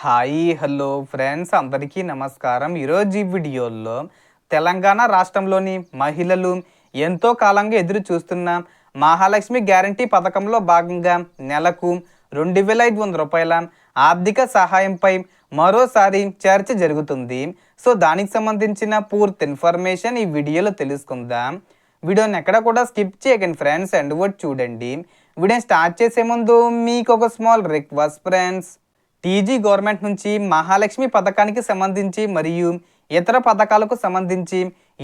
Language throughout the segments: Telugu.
హాయ్ హలో ఫ్రెండ్స్ అందరికీ నమస్కారం. ఈరోజు ఈ వీడియోలో తెలంగాణ రాష్ట్రంలోని మహిళలు ఎంతో కాలంగా ఎదురు చూస్తున్న మహాలక్ష్మి గ్యారంటీ పథకంలో భాగంగా నెలకు 2,500 రూపాయల ఆర్థిక సహాయంపై మరోసారి చర్చ జరుగుతుంది. సో దానికి సంబంధించిన పూర్తి ఇన్ఫర్మేషన్ ఈ వీడియోలో తెలుసుకుందాం. వీడియోని ఎక్కడ కూడా స్కిప్ చేయకండి ఫ్రెండ్స్, ఎండ్ వరకు చూడండి. వీడియోని స్టార్ట్ చేసే ముందు మీకు ఒక small request friends. TG government నుంచి మహాలక్ష్మి పథకానికి సంబంధించి మరియు ఇతర పథకాలకు సంబంధించి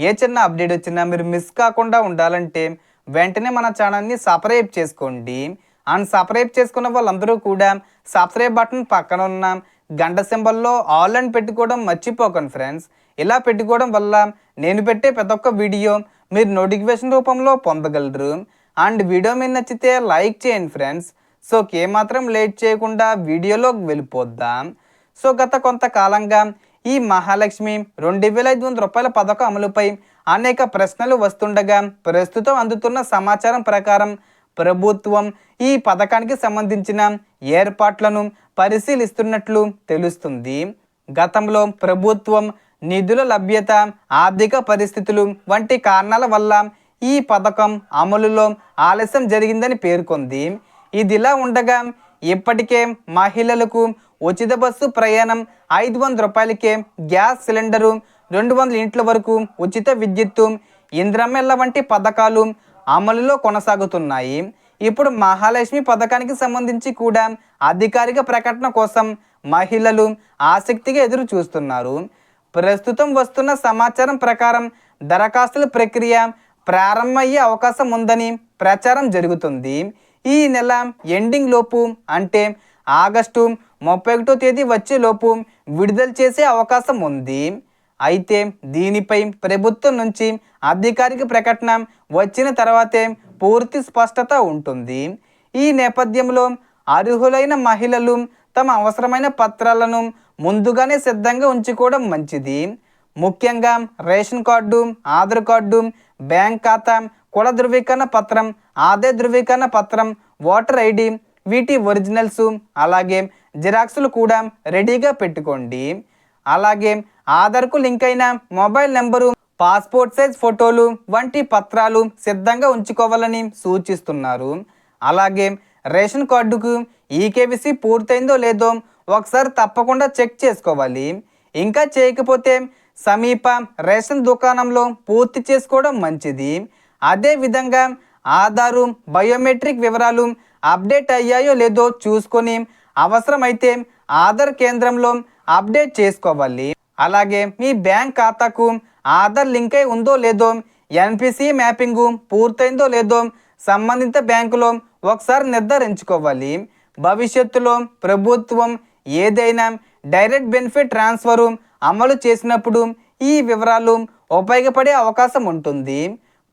ఏ చిన్న అప్డేట్ వచ్చినా మీరు మిస్ కాకుండా ఉండాలంటే వెంటనే మన ఛానల్ని సబ్స్క్రైబ్ చేసుకోండి. అండ్ సబ్స్క్రైబ్ చేసుకున్న వాళ్ళందరూ కూడా సబ్స్క్రైబ్ బటన్ పక్కన ఉన్న గంట సింబల్లో ఆల్ అని పెట్టుకోవడం మర్చిపోకండి ఫ్రెండ్స్. ఇలా పెట్టుకోవడం వల్ల నేను పెట్టే ప్రతి ఒక్క వీడియో మీరు నోటిఫికేషన్ రూపంలో పొందగలరు. అండ్ వీడియో మీరు నచ్చితే లైక్ చేయండి ఫ్రెండ్స్. సో ఏమాత్రం లేట్ చేయకుండా వీడియోలోకి వెళ్ళిపోద్దాం. సో గత కొంతకాలంగా ఈ మహాలక్ష్మి 2,500 రూపాయల పథకం అమలుపై అనేక ప్రశ్నలు వస్తుండగా ప్రస్తుతం అందుతున్న సమాచారం ప్రకారం ప్రభుత్వం ఈ పథకానికి సంబంధించిన ఏర్పాట్లను పరిశీలిస్తున్నట్లు తెలుస్తుంది. గతంలో ప్రభుత్వం నిధుల లభ్యత, ఆర్థిక పరిస్థితులు వంటి కారణాల వల్ల ఈ పథకం అమలులో ఆలస్యం జరిగిందని పేర్కొంది. ఇదిలా ఉండగా ఇప్పటికే మహిళలకు ఉచిత బస్సు ప్రయాణం, 500 రూపాయలకే గ్యాస్ సిలిండరు, 200 ఇంట్ల వరకు ఉచిత విద్యుత్తు, ఇంద్రమ్మెల్ల వంటి పథకాలు అమలులో కొనసాగుతున్నాయి. ఇప్పుడు మహాలక్ష్మి పథకానికి సంబంధించి కూడా అధికారిక ప్రకటన కోసం మహిళలు ఆసక్తిగా ఎదురు చూస్తున్నారు. ప్రస్తుతం వస్తున్న సమాచారం ప్రకారం దరఖాస్తుల ప్రక్రియ ప్రారంభమయ్యే అవకాశం ఉందని ప్రచారం జరుగుతుంది. ఈ నెల ఎండింగ్ లోపు అంటే ఆగస్టు 31వ తేదీ వచ్చే లోపు విడుదల చేసే అవకాశం ఉంది. అయితే దీనిపై ప్రభుత్వం నుంచి అధికారిక ప్రకటన వచ్చిన తర్వాతే పూర్తి స్పష్టత ఉంటుంది. ఈ నేపథ్యంలో అర్హులైన మహిళలు తమ అవసరమైన పత్రాలను ముందుగానే సిద్ధంగా ఉంచుకోవడం మంచిది. ముఖ్యంగా ration card, Aadhaar card, bank ఖాతా, కుల ధృవీకరణ పత్రం, ఆదాయ ధృవీకరణ పత్రం, ఓటర్ ఐడి, వీటి ఒరిజినల్స్ అలాగే జిరాక్సులు కూడా రెడీగా పెట్టుకోండి. అలాగే ఆధార్కు లింక్ అయిన మొబైల్ నెంబరు, పాస్పోర్ట్ సైజ్ ఫోటోలు వంటి పత్రాలు సిద్ధంగా ఉంచుకోవాలని సూచిస్తున్నారు. అలాగే రేషన్ కార్డుకు ఈకేవీసీ పూర్తయిందో లేదో ఒకసారి తప్పకుండా చెక్ చేసుకోవాలి. ఇంకా చేయకపోతే సమీప రేషన్ దుకాణంలో పూర్తి చేసుకోవడం మంచిది. అదేవిధంగా ఆధారు, బయోమెట్రిక్ వివరాలు అప్డేట్ అయ్యాయో లేదో చూసుకొని అవసరమైతే ఆధార్ కేంద్రంలో అప్డేట్ చేసుకోవాలి. అలాగే మీ బ్యాంక్ ఖాతాకు ఆధార్ లింక్ అయి ఉందో లేదో, ఎన్పిసి మ్యాపింగ్ పూర్తయిందో లేదో సంబంధిత బ్యాంకులో ఒకసారి నిర్ధారించుకోవాలి. భవిష్యత్తులో ప్రభుత్వం ఏదైనా డైరెక్ట్ బెనిఫిట్ ట్రాన్స్ఫరు అమలు చేసినప్పుడు ఈ వివరాలు ఉపయోగపడే అవకాశం ఉంటుంది.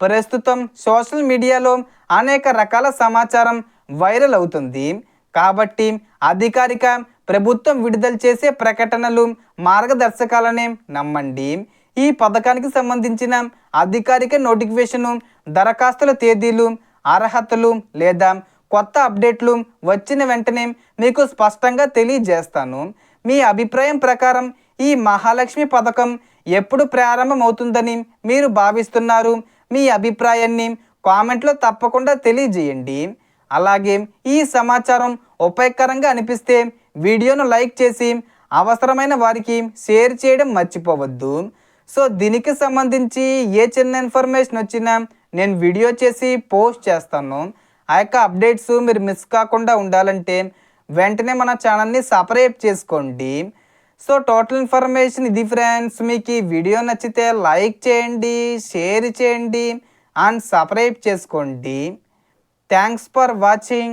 ప్రస్తుతం సోషల్ మీడియాలో అనేక రకాల సమాచారం వైరల్ అవుతుంది. కాబట్టి అధికారిక ప్రభుత్వం విడుదల చేసే ప్రకటనలు, మార్గదర్శకాలనే నమ్మండి. ఈ పథకానికి సంబంధించిన అధికారిక నోటిఫికేషను, దరఖాస్తుల తేదీలు, అర్హతలు లేదా కొత్త అప్డేట్లు వచ్చిన వెంటనే మీకు స్పష్టంగా తెలియజేస్తాను. మీ అభిప్రాయం ప్రకారం ఈ మహాలక్ష్మి పథకం ఎప్పుడు ప్రారంభమవుతుందని మీరు భావిస్తున్నారు? మీ అభిప్రాయాన్ని కామెంట్లో తప్పకుండా తెలియజేయండి. అలాగే ఈ సమాచారం ఉపయోగకరంగా అనిపిస్తే వీడియోను లైక్ చేసి అవసరమైన వారికి షేర్ చేయడం మర్చిపోవద్దు. సో దీనికి సంబంధించి ఏ చిన్న ఇన్ఫర్మేషన్ వచ్చినా నేను వీడియో చేసి పోస్ట్ చేస్తాను. ఆ యొక్క అప్డేట్స్ మీరు మిస్ కాకుండా ఉండాలంటే వెంటనే మన ఛానల్ని సబ్స్క్రైబ్ చేసుకోండి. సో టోటల్ ఇన్ఫర్మేషన్ ఇది ఫ్రెండ్స్. మీకు ఈ వీడియో నచ్చితే లైక్ చేయండి, షేర్ చేయండి అండ్ సబ్స్క్రైబ్ చేసుకోండి. Thanks for watching.